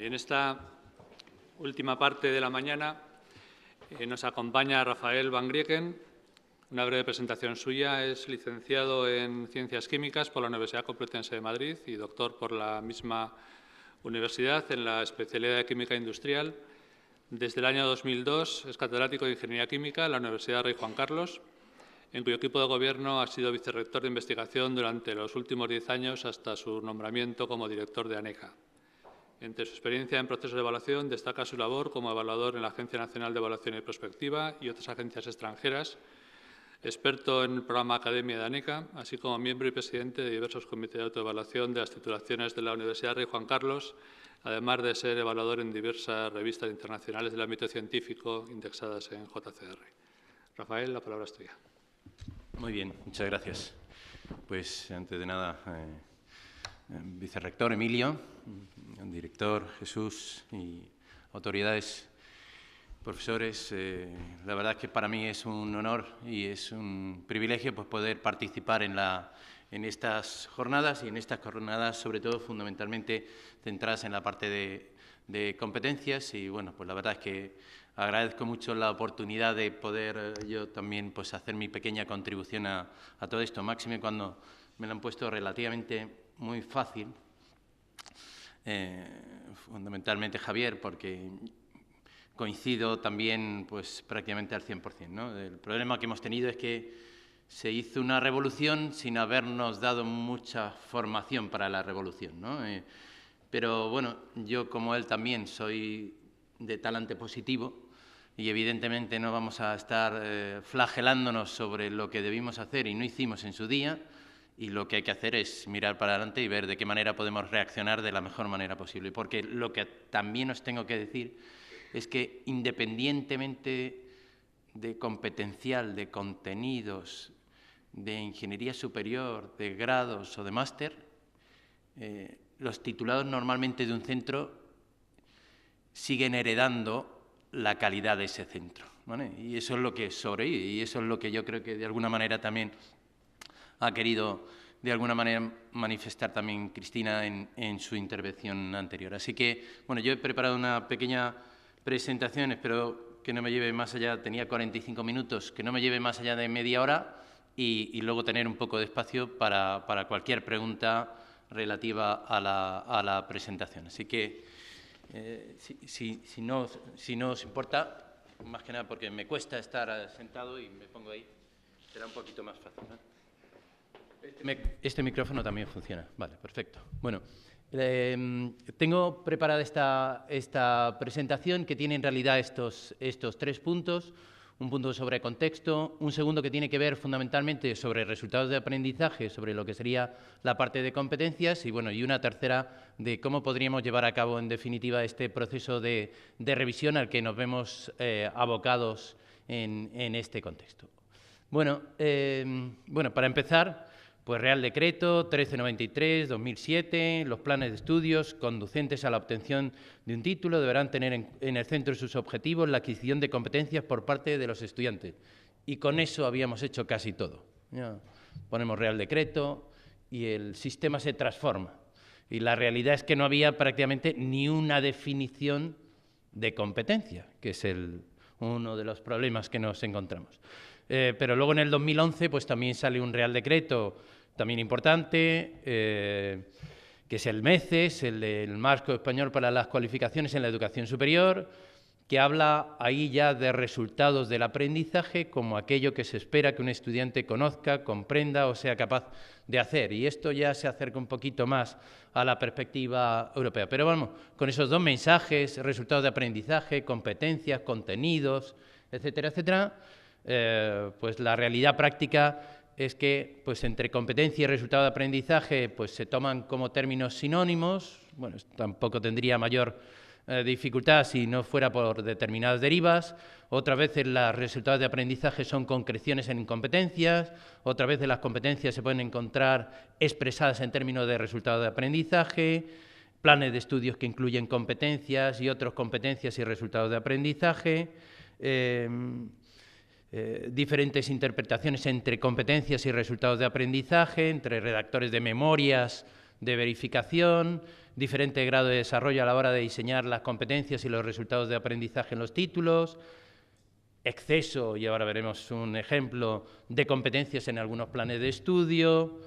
En esta última parte de la mañana nos acompaña Rafael Van Grieken. Una breve presentación suya. Es licenciado en Ciencias Químicas por la Universidad Complutense de Madrid y doctor por la misma universidad en la especialidad de Química Industrial. Desde el año 2002 es catedrático de Ingeniería Química en la Universidad Rey Juan Carlos, en cuyo equipo de gobierno ha sido vicerrector de investigación durante los últimos 10 años hasta su nombramiento como director de ANECA. Entre su experiencia en procesos de evaluación destaca su labor como evaluador en la Agencia Nacional de Evaluación y Prospectiva y otras agencias extranjeras, experto en el programa Academia de ANECA, así como miembro y presidente de diversos comités de autoevaluación de las titulaciones de la Universidad Rey Juan Carlos, además de ser evaluador en diversas revistas internacionales del ámbito científico indexadas en JCR. Rafael, la palabra es tuya. Muy bien, muchas gracias. Pues, antes de nada, vicerrector Emilio, director Jesús y autoridades, profesores, la verdad es que para mí es un honor y es un privilegio pues, poder participar en estas jornadas y en estas jornadas, sobre todo, fundamentalmente centradas en la parte de competencias. Y, bueno, pues la verdad es que agradezco mucho la oportunidad de poder yo también pues, hacer mi pequeña contribución a todo esto, máxime cuando me lo han puesto relativamente muy fácil, fundamentalmente Javier, porque coincido también pues, prácticamente al 100%, ¿no? El problema que hemos tenido es que se hizo una revolución sin habernos dado mucha formación para la revolución, ¿no? Pero bueno, yo como él también soy de talante positivo y evidentemente no vamos a estar flagelándonos sobre lo que debimos hacer y no hicimos en su día, y lo que hay que hacer es mirar para adelante y ver de qué manera podemos reaccionar de la mejor manera posible. Porque lo que también os tengo que decir es que independientemente de competencial, de contenidos, de ingeniería superior, de grados o de máster, los titulados normalmente de un centro siguen heredando la calidad de ese centro, ¿vale? Y eso es lo que sobrevive y eso es lo que yo creo que de alguna manera también ha querido de alguna manera manifestar también Cristina en su intervención anterior. Así que, bueno, yo he preparado una pequeña presentación, espero que no me lleve más allá, tenía 45 minutos, que no me lleve más allá de media hora y luego tener un poco de espacio para cualquier pregunta relativa a la presentación. Así que, si no os importa, más que nada porque me cuesta estar sentado y me pongo ahí, será un poquito más fácil, ¿no? Este micrófono también funciona. Vale, perfecto. Bueno, tengo preparada esta presentación que tiene en realidad estos 3 puntos. Un punto sobre contexto, un segundo que tiene que ver fundamentalmente sobre resultados de aprendizaje, sobre lo que sería la parte de competencias y, bueno, y una tercera de cómo podríamos llevar a cabo en definitiva este proceso de revisión al que nos vemos abocados en este contexto. Bueno, para empezar, pues Real Decreto 1393/2007, los planes de estudios conducentes a la obtención de un título deberán tener en el centro de sus objetivos la adquisición de competencias por parte de los estudiantes. Y con eso habíamos hecho casi todo. Ya ponemos Real Decreto y el sistema se transforma. Y la realidad es que no había prácticamente ni una definición de competencia, que es uno de los problemas que nos encontramos. Pero luego en el 2011 pues también sale un Real Decreto también importante, que es el MECES, el Marco Español para las Cualificaciones en la Educación Superior, que habla ahí ya de resultados del aprendizaje como aquello que se espera que un estudiante conozca, comprenda o sea capaz de hacer. Y esto ya se acerca un poquito más a la perspectiva europea. Pero vamos, con esos 2 mensajes, resultados de aprendizaje, competencias, contenidos, etcétera, etcétera, pues la realidad práctica es que pues entre competencia y resultado de aprendizaje pues se toman como términos sinónimos. Bueno, tampoco tendría mayor dificultad si no fuera por determinadas derivas. Otras veces los resultados de aprendizaje son concreciones en competencias, otras veces las competencias se pueden encontrar expresadas en términos de resultados de aprendizaje, planes de estudios que incluyen competencias y otras competencias y resultados de aprendizaje, diferentes interpretaciones entre competencias y resultados de aprendizaje, entre redactores de memorias de verificación, diferente grado de desarrollo a la hora de diseñar las competencias y los resultados de aprendizaje en los títulos, exceso, y ahora veremos un ejemplo, de competencias en algunos planes de estudio,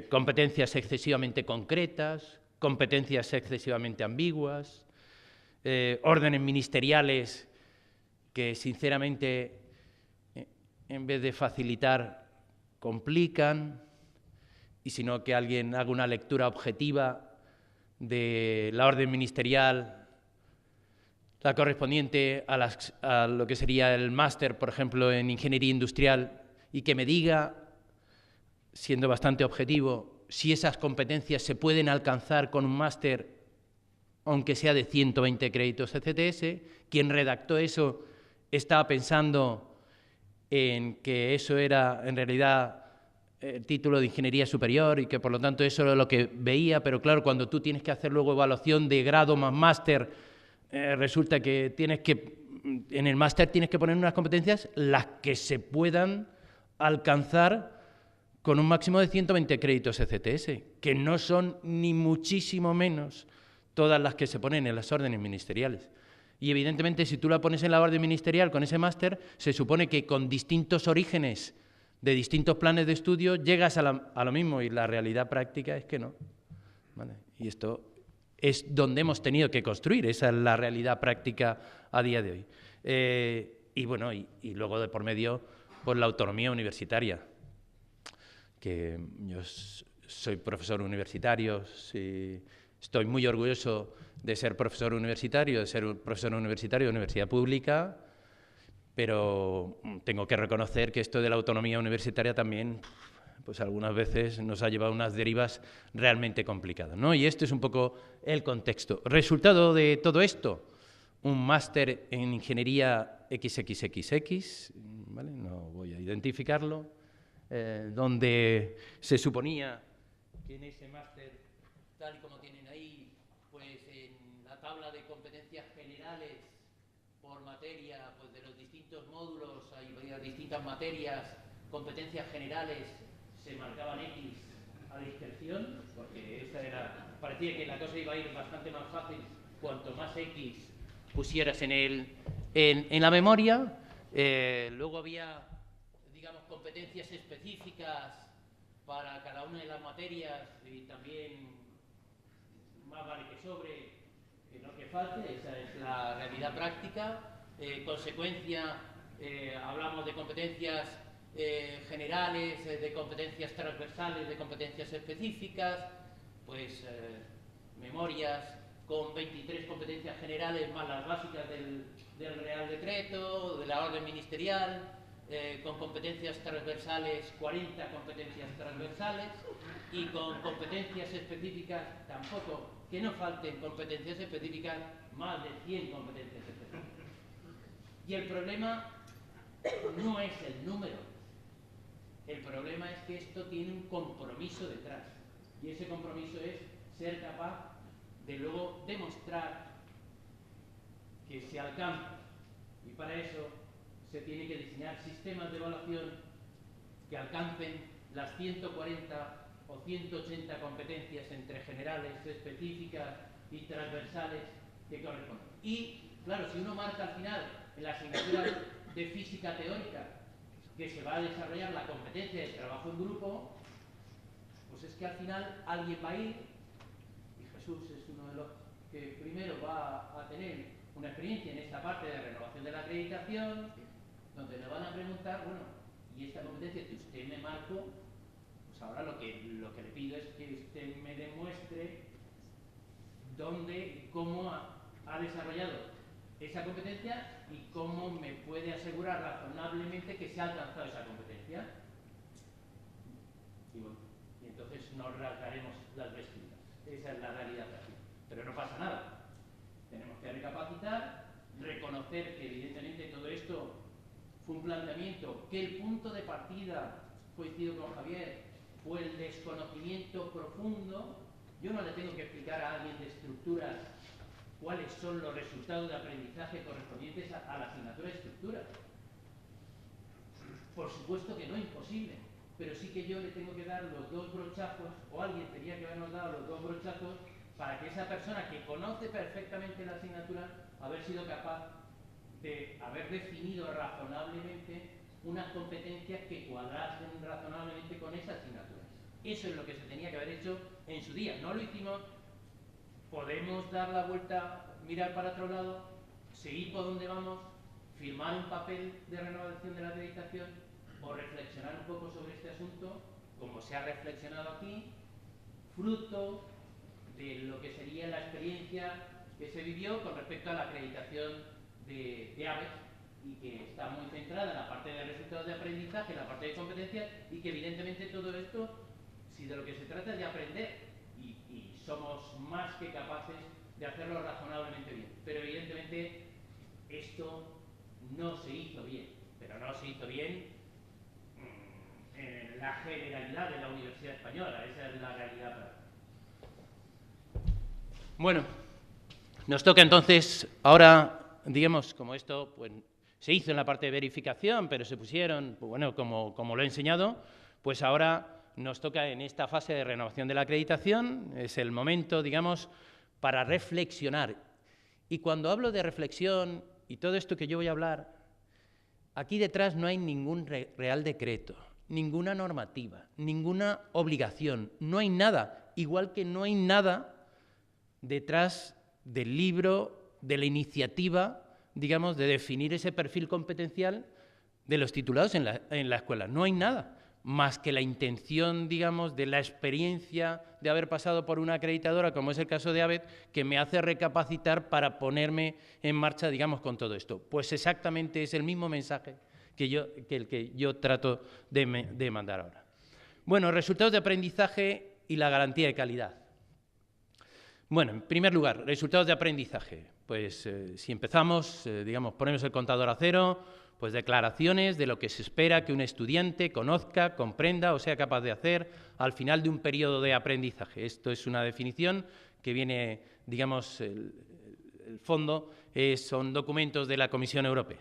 competencias excesivamente concretas, competencias excesivamente ambiguas, órdenes ministeriales que, sinceramente, en vez de facilitar, complican, y sino que alguien haga una lectura objetiva de la orden ministerial, la correspondiente a lo que sería el máster, por ejemplo, en ingeniería industrial, y que me diga, siendo bastante objetivo, si esas competencias se pueden alcanzar con un máster, aunque sea de 120 créditos ECTS. Quien redactó eso estaba pensando en que eso era, en realidad, el título de ingeniería superior y que, por lo tanto, eso era lo que veía, pero claro, cuando tú tienes que hacer luego evaluación de grado más máster, resulta que en el máster tienes que poner unas competencias las que se puedan alcanzar con un máximo de 120 créditos ECTS, que no son ni muchísimo menos todas las que se ponen en las órdenes ministeriales. Y evidentemente, si tú la pones en la orden ministerial con ese máster, se supone que con distintos orígenes de distintos planes de estudio llegas a lo mismo, y la realidad práctica es que no. ¿Vale? Y esto es donde hemos tenido que construir, esa es la realidad práctica a día de hoy. Y bueno, y luego de por medio, pues la autonomía universitaria, que yo soy profesor universitario, estoy muy orgulloso de ser profesor universitario, de universidad pública, pero tengo que reconocer que esto de la autonomía universitaria también, pues algunas veces nos ha llevado a unas derivas realmente complicadas, ¿no? Y este es un poco el contexto. Resultado de todo esto, un máster en ingeniería XXXX, ¿vale? No voy a identificarlo, donde se suponía que en ese máster, tal y como tienen ahí, pues en la tabla de competencias generales por materia, pues de los distintos módulos, hay distintas materias, competencias generales, se marcaban X a discreción, porque parecía que la cosa iba a ir bastante más fácil cuanto más X pusieras en la memoria. Luego había, digamos, competencias específicas para cada una de las materias, y también más vale que sobre que no que falte. Esa es la realidad práctica. Consecuencia, hablamos de competencias generales, de competencias transversales, de competencias específicas, pues memorias con 23 competencias generales más las básicas del Real Decreto, de la orden ministerial, con competencias transversales, 40 competencias transversales, y con competencias específicas tampoco, que no falten competencias específicas, más de 100 competencias específicas. Y el problema no es el número, el problema es que esto tiene un compromiso detrás, y ese compromiso es ser capaz de luego demostrar que se alcanza, y para eso se tiene que diseñar sistemas de evaluación que alcancen las 140 o 180 competencias entre generales, específicas y transversales que corresponden. Y, claro, si uno marca al final en la asignatura de física teórica que se va a desarrollar la competencia de trabajo en grupo, pues es que al final alguien va a ir, y Jesús es uno de los que primero va a tener una experiencia en esta parte de renovación de la acreditación, donde le van a preguntar, bueno, y esta competencia que usted me marcó, pues ahora lo que le pido es que usted me demuestre dónde, cómo ha desarrollado esa competencia y cómo me puede asegurar razonablemente que se ha alcanzado esa competencia. Y bueno, y entonces nos rasgaremos las vestiduras. Esa es la realidad práctica. Pero no pasa nada. Tenemos que recapacitar, reconocer que evidentemente todo esto fue un planteamiento, que el punto de partida, coincido con Javier, fue el desconocimiento profundo. Yo no le tengo que explicar a alguien de estructuras cuáles son los resultados de aprendizaje correspondientes a la asignatura de estructuras. Por supuesto que no, imposible, pero sí que yo le tengo que dar los dos brochazos, o alguien tenía que habernos dado los dos brochazos para que esa persona que conoce perfectamente la asignatura, haber sido capaz de haber definido razonablemente unas competencias que cuadrasen razonablemente con esas asignaturas. Eso es lo que se tenía que haber hecho en su día. No lo hicimos. Podemos dar la vuelta, mirar para otro lado, seguir por donde vamos, firmar un papel de renovación de la acreditación o reflexionar un poco sobre este asunto, como se ha reflexionado aquí, fruto de lo que sería la experiencia que se vivió con respecto a la acreditación de ABES, y que está muy centrada en la parte de resultados de aprendizaje, en la parte de competencias, y que evidentemente todo esto, si de lo que se trata es de aprender, y somos más que capaces de hacerlo razonablemente bien. Pero evidentemente esto no se hizo bien, pero no se hizo bien en la generalidad de la Universidad Española, esa es la realidad práctica. Bueno, nos toca entonces, ahora, digamos, como esto pues, se hizo en la parte de verificación, pero se pusieron, pues, bueno, como lo he enseñado, pues ahora nos toca en esta fase de renovación de la acreditación, es el momento, digamos, para reflexionar. Y cuando hablo de reflexión y todo esto que yo voy a hablar, aquí detrás no hay ningún real decreto, ninguna normativa, ninguna obligación, no hay nada, igual que no hay nada detrás del libro, de la iniciativa, digamos, de definir ese perfil competencial de los titulados en la escuela. No hay nada más que la intención, digamos, de la experiencia de haber pasado por una acreditadora, como es el caso de ABET, que me hace recapacitar para ponerme en marcha, digamos, con todo esto. Pues exactamente es el mismo mensaje que el que yo trato de mandar ahora. Bueno, resultados de aprendizaje y la garantía de calidad. Bueno, en primer lugar, resultados de aprendizaje. Pues si empezamos, digamos, ponemos el contador a cero, pues declaraciones de lo que se espera que un estudiante conozca, comprenda o sea capaz de hacer al final de un periodo de aprendizaje. Esto es una definición que viene, digamos, el fondo son documentos de la Comisión Europea.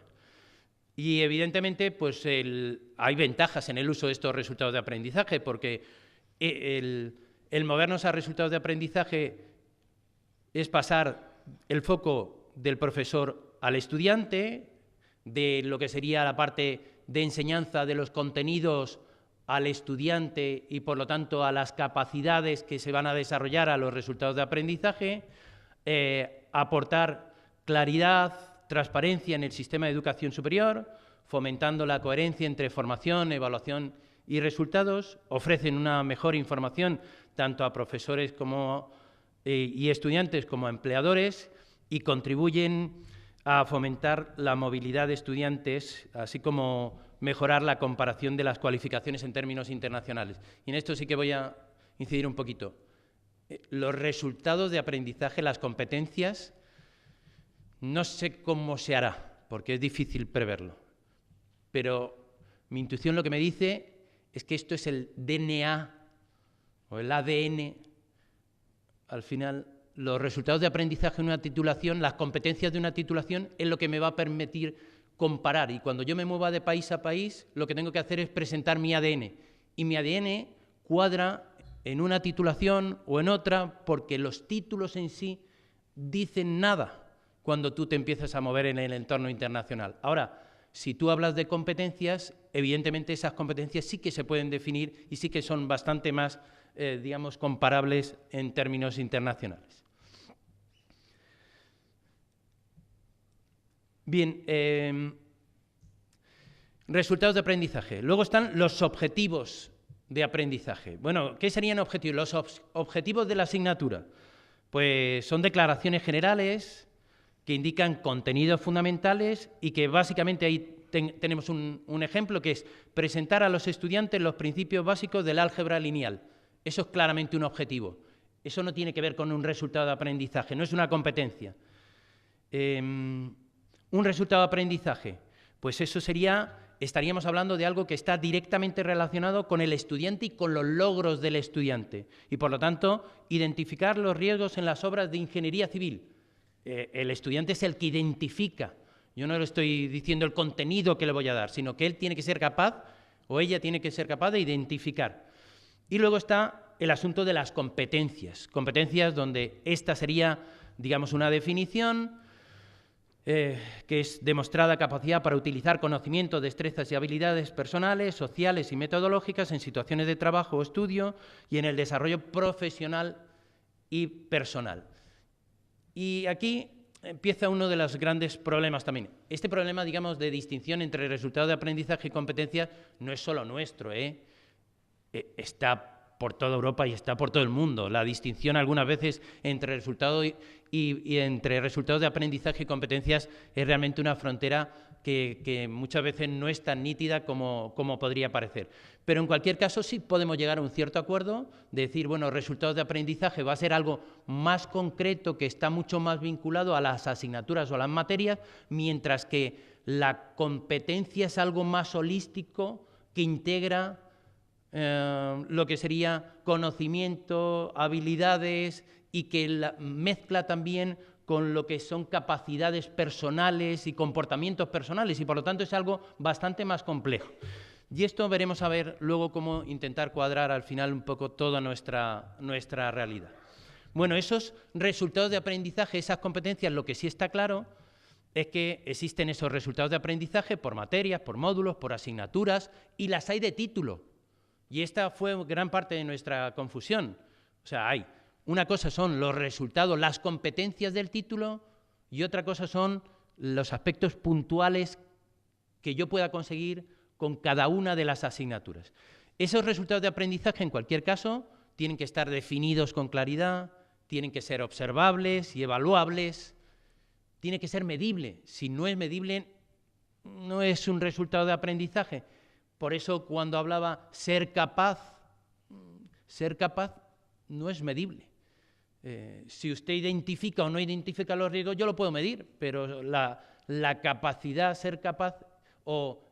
Y evidentemente, pues hay ventajas en el uso de estos resultados de aprendizaje, porque el movernos a resultados de aprendizaje es pasar el foco del profesor al estudiante, de lo que sería la parte de enseñanza de los contenidos al estudiante y, por lo tanto, a las capacidades que se van a desarrollar a los resultados de aprendizaje, aportar claridad, transparencia en el sistema de educación superior, fomentando la coherencia entre formación, evaluación y resultados, ofrecen una mejor información tanto a profesores y estudiantes como a empleadores y contribuyen a fomentar la movilidad de estudiantes, así como mejorar la comparación de las cualificaciones en términos internacionales. Y en esto sí que voy a incidir un poquito. Los resultados de aprendizaje, las competencias, no sé cómo se hará, porque es difícil preverlo, pero mi intuición lo que me dice es que esto es el DNA o el ADN. Al final, los resultados de aprendizaje en una titulación, las competencias de una titulación, es lo que me va a permitir comparar. Y cuando yo me mueva de país a país, lo que tengo que hacer es presentar mi ADN. Y mi ADN cuadra en una titulación o en otra, porque los títulos en sí dicen nada cuando tú te empiezas a mover en el entorno internacional. Ahora, si tú hablas de competencias, evidentemente esas competencias sí que se pueden definir y sí que son bastante más, digamos, comparables en términos internacionales. Bien, resultados de aprendizaje. Luego están los objetivos de aprendizaje. Bueno, ¿qué serían objetivos? Los objetivos de la asignatura. Pues son declaraciones generales que indican contenidos fundamentales y que básicamente ahí tenemos un ejemplo que es presentar a los estudiantes los principios básicos del álgebra lineal. Eso es claramente un objetivo. Eso no tiene que ver con un resultado de aprendizaje, no es una competencia. Un resultado de aprendizaje, pues eso estaríamos hablando de algo que está directamente relacionado con el estudiante y con los logros del estudiante. Y, por lo tanto, identificar los riesgos en las obras de ingeniería civil. El estudiante es el que identifica. Yo no le estoy diciendo el contenido que le voy a dar, sino que él tiene que ser capaz, o ella tiene que ser capaz de identificar. Y luego está está el asunto de las competencias. Competencias donde esta sería, digamos, una definición que es demostrada capacidad para utilizar conocimiento, destrezas y habilidades personales, sociales y metodológicas en situaciones de trabajo o estudio y en el desarrollo profesional y personal. Y aquí empieza uno de los grandes problemas también. Este problema, digamos, de distinción entre resultado de aprendizaje y competencia no es solo nuestro, está por toda Europa y está por todo el mundo. La distinción algunas veces entre resultado y entre resultados de aprendizaje y competencias es realmente una frontera que muchas veces no es tan nítida como podría parecer. Pero en cualquier caso sí podemos llegar a un cierto acuerdo de decir, bueno, resultados de aprendizaje va a ser algo más concreto que está mucho más vinculado a las asignaturas o a las materias, mientras que la competencia es algo más holístico que integra lo que sería conocimiento, habilidades y que mezcla también con lo que son capacidades personales y comportamientos personales y por lo tanto es algo bastante más complejo. Y esto veremos a ver luego cómo intentar cuadrar al final un poco toda nuestra realidad. Bueno, esos resultados de aprendizaje, esas competencias, lo que sí está claro es que existen esos resultados de aprendizaje por materias, por módulos, por asignaturas y las hay de título. Y esta fue gran parte de nuestra confusión. O sea, una cosa son los resultados, las competencias del título y otra cosa son los aspectos puntuales que yo pueda conseguir con cada una de las asignaturas. Esos resultados de aprendizaje, en cualquier caso, tienen que estar definidos con claridad, tienen que ser observables y evaluables, tiene que ser medible. Si no es medible, no es un resultado de aprendizaje. Por eso, cuando hablaba ser capaz no es medible. Si usted identifica o no identifica los riesgos, yo lo puedo medir, pero la capacidad, ser capaz o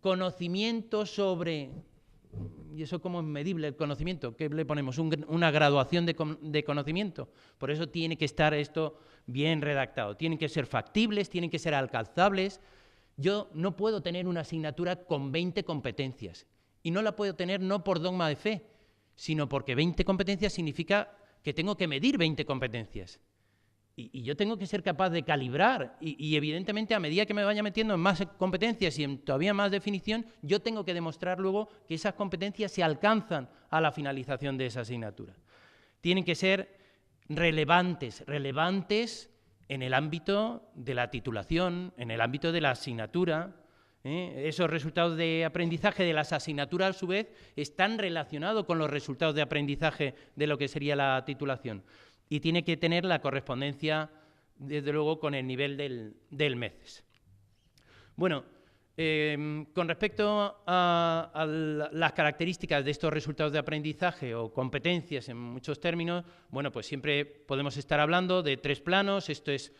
conocimiento sobre... ¿Y eso cómo es medible el conocimiento? ¿Qué le ponemos? Una graduación de conocimiento. Por eso tiene que estar esto bien redactado. Tienen que ser factibles, tienen que ser alcanzables. Yo no puedo tener una asignatura con 20 competencias. Y no la puedo tener no por dogma de fe, sino porque 20 competencias significa que tengo que medir 20 competencias. Y yo tengo que ser capaz de calibrar. Y evidentemente, a medida que me vaya metiendo en más competencias y en todavía más definición, yo tengo que demostrar luego que esas competencias se alcanzan a la finalización de esa asignatura. Tienen que ser relevantes en el ámbito de la titulación, en el ámbito de la asignatura. Esos resultados de aprendizaje de las asignaturas, a su vez, están relacionados con los resultados de aprendizaje de lo que sería la titulación. Y tiene que tener la correspondencia, desde luego, con el nivel del MECES. Bueno, con respecto a las características de estos resultados de aprendizaje o competencias en muchos términos, bueno, pues siempre podemos estar hablando de 3 planos. Esto es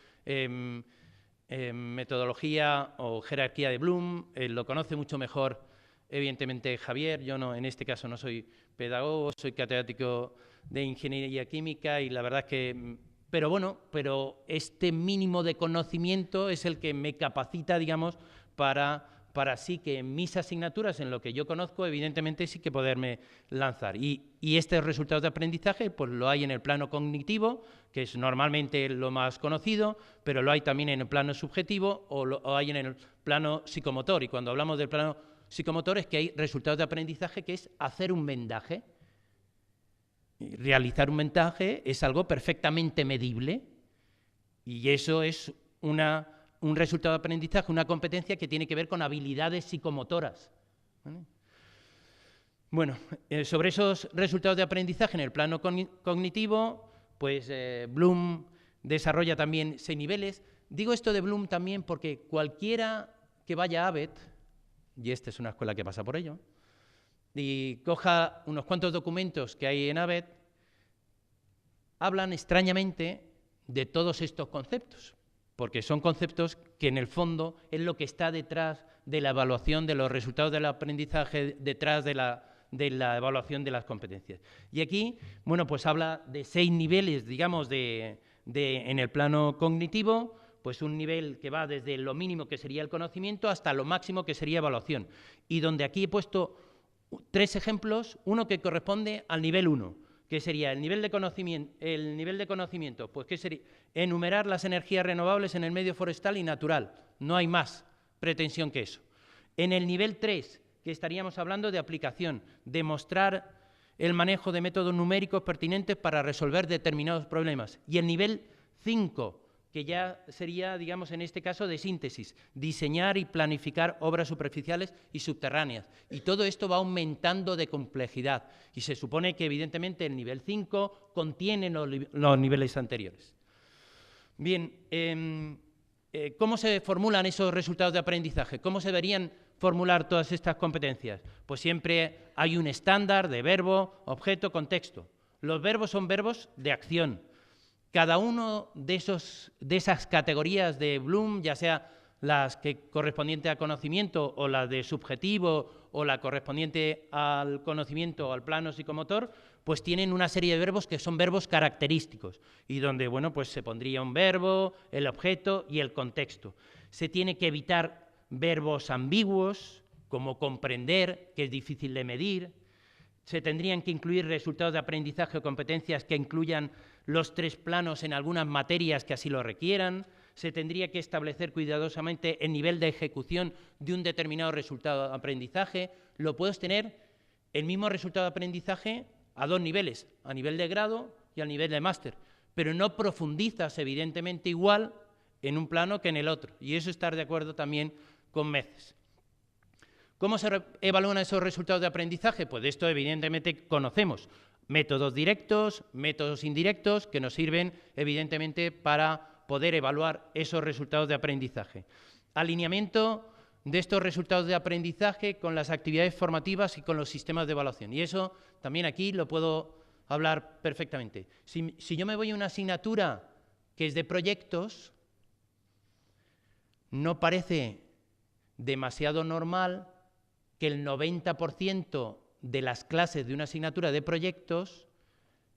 metodología o jerarquía de Bloom, lo conoce mucho mejor, evidentemente, Javier. Yo no, en este caso no soy pedagogo, soy catedrático de Ingeniería Química y la verdad es que... Pero este mínimo de conocimiento es el que me capacita, digamos, para sí que en mis asignaturas, en lo que yo conozco, evidentemente sí que poderme lanzar. Y estos resultados de aprendizaje pues lo hay en el plano cognitivo, que es normalmente lo más conocido, pero lo hay también en el plano subjetivo o lo hay en el plano psicomotor. Y cuando hablamos del plano psicomotor es que hay resultados de aprendizaje que es hacer un vendaje. Y realizar un vendaje es algo perfectamente medible y eso es un resultado de aprendizaje, una competencia que tiene que ver con habilidades psicomotoras. ¿Vale? Bueno, sobre esos resultados de aprendizaje en el plano cognitivo, pues Bloom desarrolla también 6 niveles. Digo esto de Bloom también porque cualquiera que vaya a ABET, y esta es una escuela que pasa por ello, y coja unos cuantos documentos que hay en ABET, hablan extrañamente de todos estos conceptos, porque son conceptos que en el fondo es lo que está detrás de la evaluación de los resultados del aprendizaje, detrás de la evaluación de las competencias. Y aquí, bueno, pues habla de 6 niveles, digamos, en el plano cognitivo, pues un nivel que va desde lo mínimo que sería el conocimiento hasta lo máximo que sería evaluación. Y donde aquí he puesto 3 ejemplos, uno que corresponde al nivel 1, que sería el nivel de conocimiento, pues que sería enumerar las energías renovables en el medio forestal y natural. No hay más pretensión que eso. En el nivel 3, que estaríamos hablando de aplicación, demostrar el manejo de métodos numéricos pertinentes para resolver determinados problemas. Y el nivel 5, que ya sería, digamos, en este caso de síntesis, diseñar y planificar obras superficiales y subterráneas. Y todo esto va aumentando de complejidad. Y se supone que, evidentemente, el nivel 5 contiene los niveles anteriores. Bien, ¿cómo se formulan esos resultados de aprendizaje? ¿Cómo se deberían formular todas estas competencias? Pues siempre hay un estándar de verbo, objeto, contexto. Los verbos son verbos de acción. Cada uno de esas categorías de Bloom, ya sea las que correspondiente a conocimiento o la de subjetivo o la correspondiente al conocimiento o al plano psicomotor, pues tienen una serie de verbos que son verbos característicos y donde, bueno, pues se pondría un verbo, el objeto y el contexto. Se tiene que evitar verbos ambiguos, como comprender, que es difícil de medir. Se tendrían que incluir resultados de aprendizaje o competencias que incluyan los 3 planos en algunas materias que así lo requieran. Se tendría que establecer cuidadosamente el nivel de ejecución de un determinado resultado de aprendizaje. Lo puedes tener el mismo resultado de aprendizaje a 2 niveles, a nivel de grado y a nivel de máster, pero no profundizas evidentemente igual en un plano que en el otro. Y eso estar de acuerdo también con MECES. ¿Cómo se evalúan esos resultados de aprendizaje? Pues de esto evidentemente conocemos métodos directos, métodos indirectos, que nos sirven evidentemente para poder evaluar esos resultados de aprendizaje. Alineamiento de estos resultados de aprendizaje con las actividades formativas y con los sistemas de evaluación. Y eso también aquí lo puedo hablar perfectamente. Si yo me voy a una asignatura que es de proyectos, no parece demasiado normal que el 90% de las clases de una asignatura de proyectos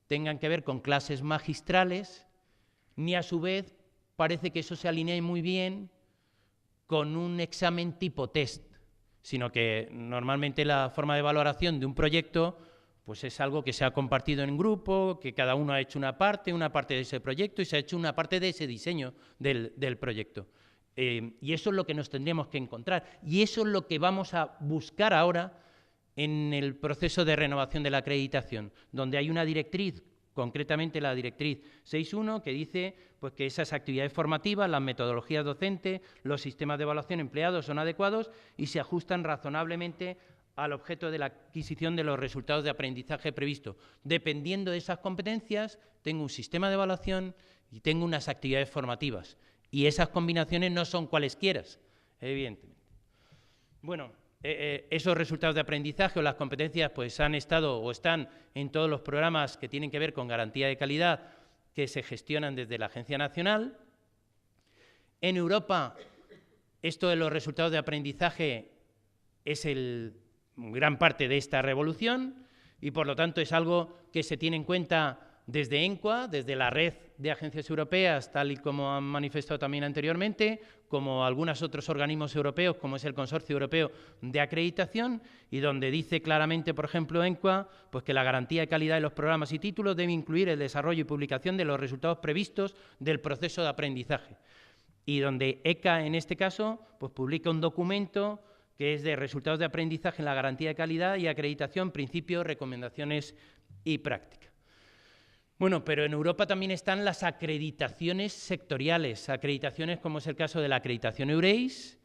tengan que ver con clases magistrales, ni a su vez parece que eso se alinee muy bien con un examen tipo test, sino que normalmente la forma de valoración de un proyecto pues es algo que se ha compartido en grupo, que cada uno ha hecho una parte de ese proyecto y se ha hecho una parte de ese diseño del proyecto. Y eso es lo que nos tendríamos que encontrar. Y eso es lo que vamos a buscar ahora en el proceso de renovación de la acreditación, donde hay una directriz, concretamente la directriz 6.1, que dice pues, que esas actividades formativas, las metodologías docentes, los sistemas de evaluación empleados son adecuados y se ajustan razonablemente al objeto de la adquisición de los resultados de aprendizaje previsto. Dependiendo de esas competencias, tengo un sistema de evaluación y tengo unas actividades formativas. Y esas combinaciones no son cualesquiera, evidentemente. Bueno, esos resultados de aprendizaje o las competencias pues han estado o están en todos los programas que tienen que ver con garantía de calidad que se gestionan desde la Agencia Nacional. En Europa, esto de los resultados de aprendizaje es gran parte de esta revolución y, por lo tanto, es algo que se tiene en cuenta desde ENQA, desde la red de agencias europeas, tal y como han manifestado también anteriormente, como algunos otros organismos europeos, como es el Consorcio Europeo de Acreditación, y donde dice claramente, por ejemplo, ENQA, pues que la garantía de calidad de los programas y títulos debe incluir el desarrollo y publicación de los resultados previstos del proceso de aprendizaje. Y donde ECA, en este caso, pues publica un documento que es de resultados de aprendizaje en la garantía de calidad y acreditación, principios, recomendaciones y práctica. Bueno, pero en Europa también están las acreditaciones sectoriales, acreditaciones como es el caso de la acreditación EURES,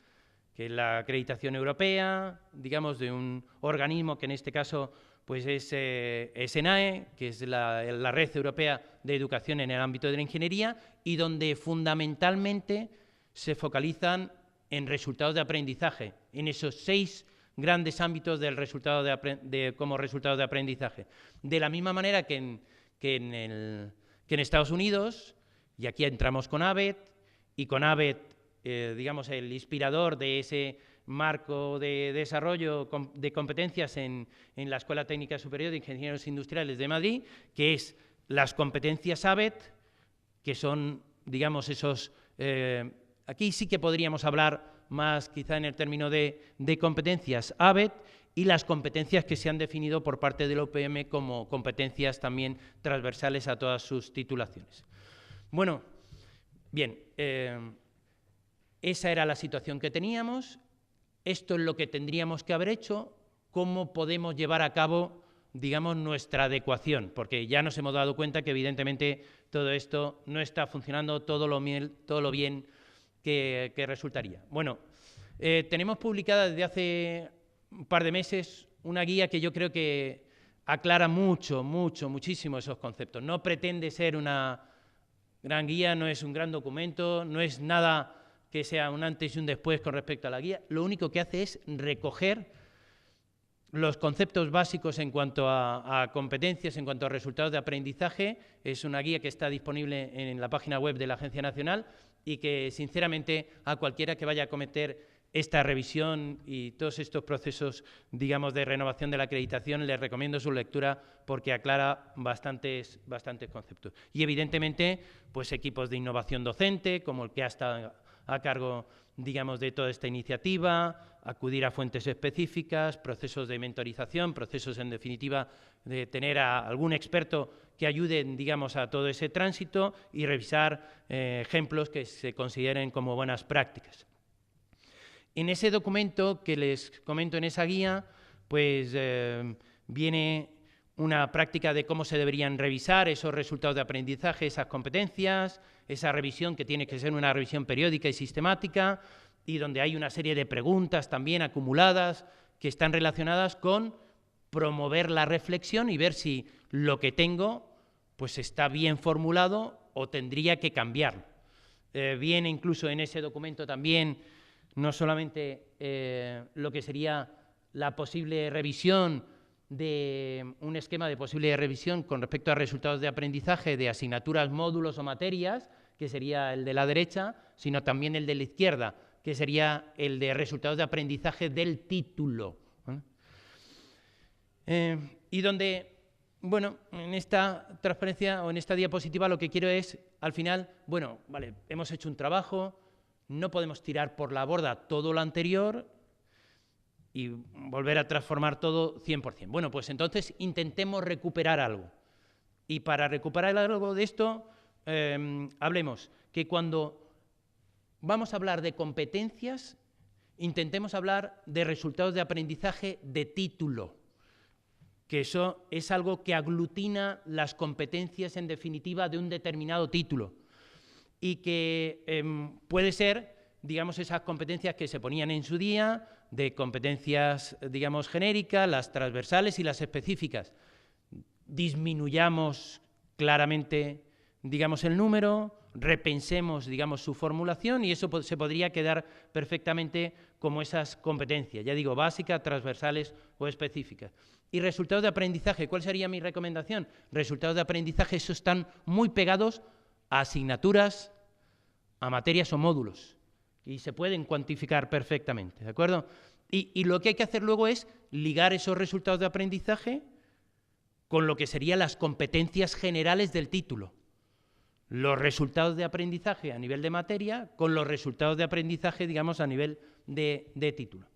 que es la acreditación europea, digamos, de un organismo que en este caso pues es ENAE, que es la Red Europea de Educación en el ámbito de la ingeniería, y donde fundamentalmente se focalizan en resultados de aprendizaje, en esos 6 grandes ámbitos del resultado como resultado de aprendizaje. De la misma manera que en Estados Unidos, y aquí entramos con ABET, y con ABET, digamos, el inspirador de ese marco de desarrollo de competencias en la Escuela Técnica Superior de Ingenieros Industriales de Madrid, que es las competencias ABET, que son, digamos, esos... aquí sí que podríamos hablar más quizá en el término de competencias ABET, y las competencias que se han definido por parte de la UPM como competencias también transversales a todas sus titulaciones. Bueno, bien, esa era la situación que teníamos, esto es lo que tendríamos que haber hecho, cómo podemos llevar a cabo, digamos, nuestra adecuación, porque ya nos hemos dado cuenta que evidentemente todo esto no está funcionando todo lo bien que resultaría. Bueno, tenemos publicada desde hace un par de meses una guía que yo creo que aclara muchísimo esos conceptos. No pretende ser una gran guía, no es un gran documento, no es nada que sea un antes y un después con respecto a la guía. Lo único que hace es recoger los conceptos básicos en cuanto a competencias, en cuanto a resultados de aprendizaje. Es una guía que está disponible en la página web de la Agencia Nacional y que, sinceramente, a cualquiera que vaya a cometer esta revisión y todos estos procesos, digamos, de renovación de la acreditación, les recomiendo su lectura porque aclara bastantes conceptos. Y, evidentemente, pues equipos de innovación docente, como el que ha estado a cargo, digamos, de toda esta iniciativa, acudir a fuentes específicas, procesos de mentorización, procesos, en definitiva, de tener a algún experto que ayude, digamos, a todo ese tránsito y revisar ejemplos que se consideren como buenas prácticas. En ese documento que les comento, en esa guía, pues viene una práctica de cómo se deberían revisar esos resultados de aprendizaje, esas competencias, esa revisión que tiene que ser una revisión periódica y sistemática, y donde hay una serie de preguntas también acumuladas que están relacionadas con promover la reflexión y ver si lo que tengo pues está bien formulado o tendría que cambiarlo. Viene incluso en ese documento también no solamente lo que sería la posible revisión de un esquema de posible revisión con respecto a resultados de aprendizaje de asignaturas, módulos o materias, que sería el de la derecha, sino también el de la izquierda, que sería el de resultados de aprendizaje del título. Y donde, bueno, en esta transparencia o en esta diapositiva lo que quiero es, al final, bueno, vale, hemos hecho un trabajo, no podemos tirar por la borda todo lo anterior y volver a transformar todo 100%. Bueno, pues entonces intentemos recuperar algo. Y para recuperar algo de esto, hablemos que cuando vamos a hablar de competencias, intentemos hablar de resultados de aprendizaje de título, que eso es algo que aglutina las competencias, en definitiva, de un determinado título. Y que puede ser, digamos, esas competencias que se ponían en su día, de competencias, digamos, genéricas, las transversales y las específicas. Disminuyamos claramente, digamos, el número, repensemos, digamos, su formulación y eso se podría quedar perfectamente como esas competencias, ya digo, básicas, transversales o específicas. Y resultados de aprendizaje, ¿cuál sería mi recomendación? Resultados de aprendizaje, esos están muy pegados a asignaturas, a materias o módulos y se pueden cuantificar perfectamente, ¿de acuerdo? Y lo que hay que hacer luego es ligar esos resultados de aprendizaje con lo que serían las competencias generales del título. Los resultados de aprendizaje a nivel de materia con los resultados de aprendizaje, digamos, a nivel de título.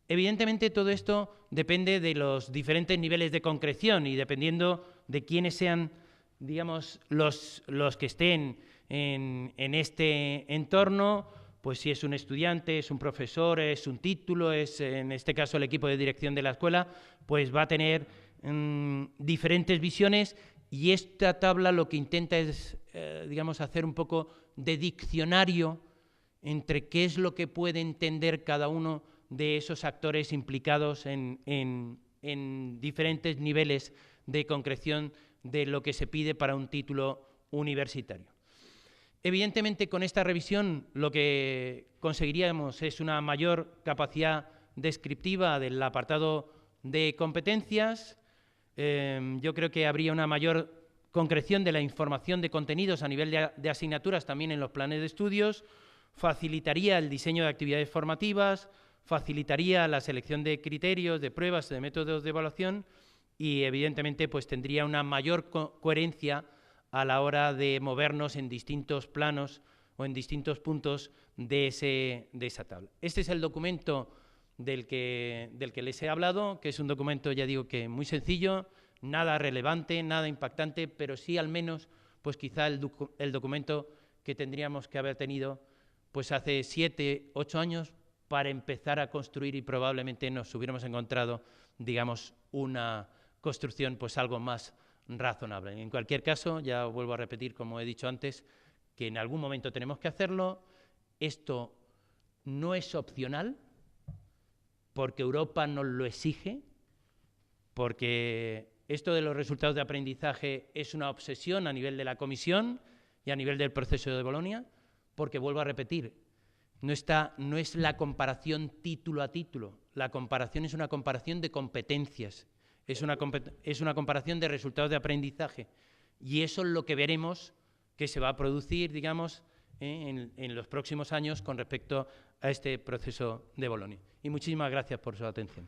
Evidentemente, todo esto depende de los diferentes niveles de concreción y dependiendo de quiénes sean, digamos, los que estén en este entorno, pues si es un estudiante, es un profesor, es un título, es en este caso el equipo de dirección de la escuela, pues va a tener diferentes visiones y esta tabla lo que intenta es, digamos, hacer un poco de diccionario entre qué es lo que puede entender cada uno de esos actores implicados en diferentes niveles de concreción de lo que se pide para un título universitario. Evidentemente, con esta revisión lo que conseguiríamos es una mayor capacidad descriptiva del apartado de competencias. Yo creo que habría una mayor concreción de la información de contenidos a nivel de asignaturas también en los planes de estudios, facilitaría el diseño de actividades formativas, facilitaría la selección de criterios, de pruebas, de métodos de evaluación y, evidentemente, pues tendría una mayor coherencia a la hora de movernos en distintos planos o en distintos puntos de esa tabla. Este es el documento del que les he hablado, que es un documento, ya digo, que muy sencillo, nada relevante, nada impactante, pero sí al menos, pues quizá el documento que tendríamos que haber tenido pues hace 7, 8 años para empezar a construir, y probablemente nos hubiéramos encontrado, digamos, una construcción pues algo más razonable. En cualquier caso, ya vuelvo a repetir, como he dicho antes, que en algún momento tenemos que hacerlo. Esto no es opcional, porque Europa nos lo exige, porque esto de los resultados de aprendizaje es una obsesión a nivel de la Comisión y a nivel del proceso de Bolonia, porque, vuelvo a repetir, no es la comparación título a título, la comparación es una comparación de competencias, es una comparación de resultados de aprendizaje, y eso es lo que veremos que se va a producir, digamos, en los próximos años con respecto a este proceso de Bolonia. Y muchísimas gracias por su atención.